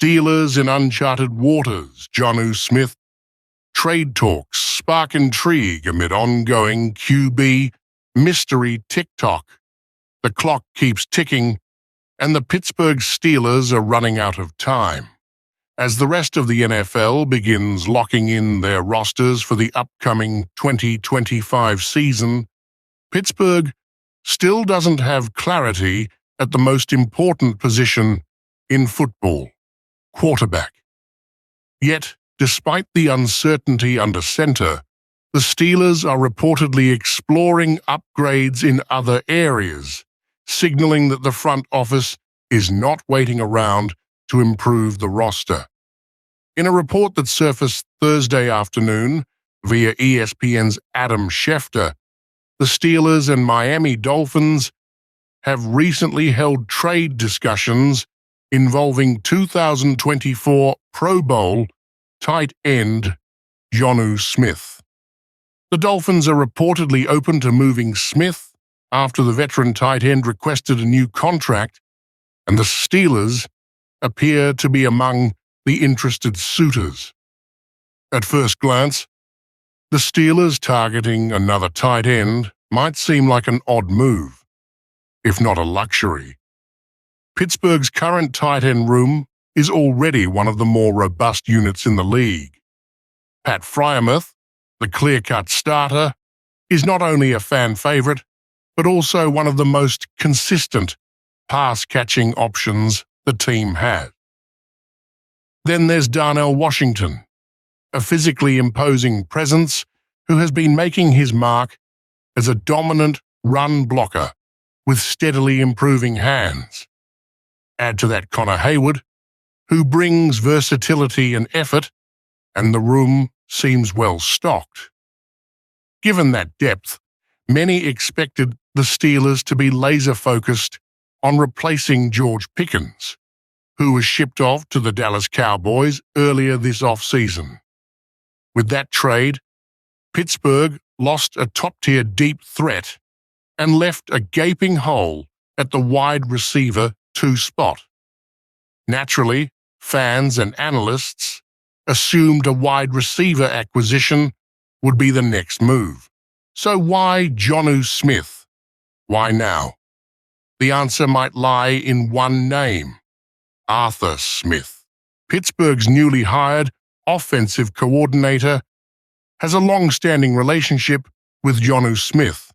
Steelers in uncharted waters, Jonnu Smith. Trade talks spark intrigue amid ongoing QB mystery TikTok. The clock keeps ticking, and the Pittsburgh Steelers are running out of time. As the rest of the NFL begins locking in their rosters for the upcoming 2025 season, Pittsburgh still doesn't have clarity at the most important position in football, quarterback. Yet, despite the uncertainty under center, the Steelers are reportedly exploring upgrades in other areas, signaling that the front office is not waiting around to improve the roster. In a report that surfaced Thursday afternoon via ESPN's Adam Schefter, the Steelers and Miami Dolphins have recently held trade discussions involving 2024 Pro Bowl tight end Jonnu Smith. The Dolphins are reportedly open to moving Smith after the veteran tight end requested a new contract, and the Steelers appear to be among the interested suitors. At first glance, the Steelers targeting another tight end might seem like an odd move, if not a luxury. Pittsburgh's current tight end room is already one of the more robust units in the league. Pat Freiermuth, the clear-cut starter, is not only a fan favorite, but also one of the most consistent pass-catching options the team has. Then there's Darnell Washington, a physically imposing presence who has been making his mark as a dominant run blocker with steadily improving hands. Add to that Connor Hayward, who brings versatility and effort, and the room seems well stocked. Given that depth, many expected the Steelers to be laser-focused on replacing George Pickens, who was shipped off to the Dallas Cowboys earlier this offseason. With that trade, Pittsburgh lost a top-tier deep threat and left a gaping hole at the wide receiver 2 spot. Naturally, fans and analysts assumed a wide receiver acquisition would be the next move. So why Jonnu Smith? Why now? The answer might lie in one name: Arthur Smith. Pittsburgh's newly hired offensive coordinator has a long-standing relationship with Jonnu Smith.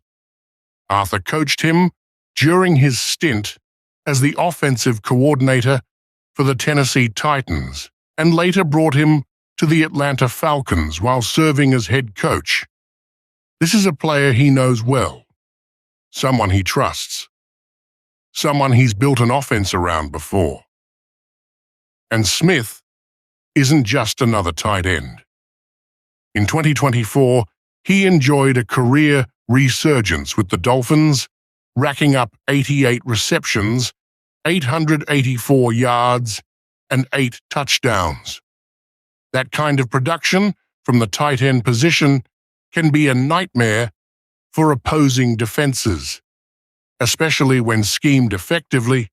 Arthur coached him during his stint as the offensive coordinator for the Tennessee Titans and later brought him to the Atlanta Falcons while serving as head coach. This is a player he knows well, someone he trusts, someone he's built an offense around before. And Smith isn't just another tight end. In 2024, he enjoyed a career resurgence with the Dolphins, racking up 88 receptions, 884 yards, and 8 touchdowns. That kind of production from the tight end position can be a nightmare for opposing defenses, especially when schemed effectively.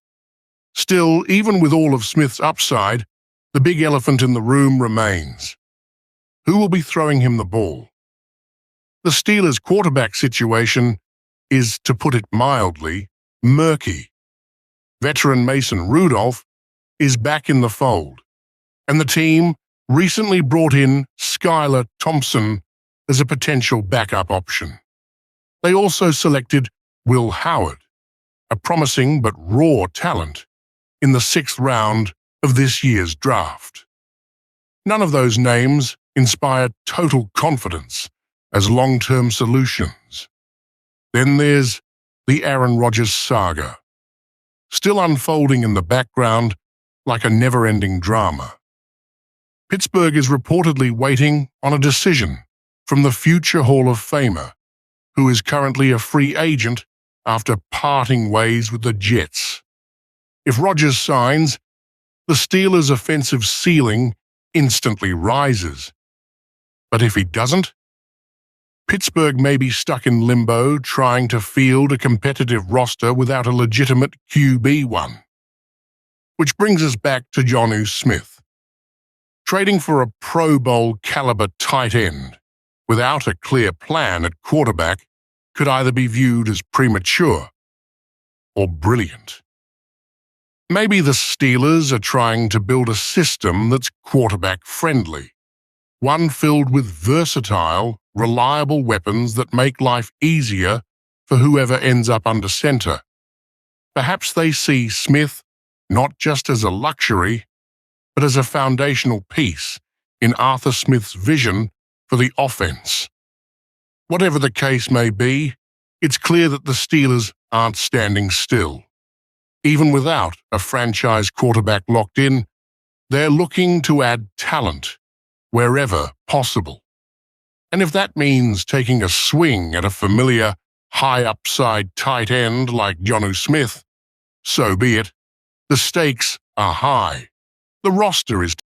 Still, even with all of Smith's upside, the big elephant in the room remains. Who will be throwing him the ball? The Steelers' quarterback situation is, to put it mildly, murky. Veteran Mason Rudolph is back in the fold, and the team recently brought in Skylar Thompson as a potential backup option. They also selected Will Howard, a promising but raw talent, in the 6th round of this year's draft. None of those names inspire total confidence as long-term solutions. Then there's the Aaron Rodgers saga, still unfolding in the background like a never-ending drama. Pittsburgh is reportedly waiting on a decision from the future Hall of Famer, who is currently a free agent after parting ways with the Jets. If Rodgers signs, the Steelers' offensive ceiling instantly rises. But if he doesn't, Pittsburgh may be stuck in limbo trying to field a competitive roster without a legitimate QB1. Which brings us back to Jonnu Smith. Trading for a Pro Bowl caliber tight end without a clear plan at quarterback could either be viewed as premature or brilliant. Maybe the Steelers are trying to build a system that's quarterback-friendly, one filled with versatile, reliable weapons that make life easier for whoever ends up under center. Perhaps they see Smith not just as a luxury, but as a foundational piece in Arthur Smith's vision for the offense. Whatever the case may be, it's clear that the Steelers aren't standing still. Even without a franchise quarterback locked in, they're looking to add talent wherever possible. And if that means taking a swing at a familiar, high-upside tight end like Jonnu Smith, so be it. The stakes are high. The roster is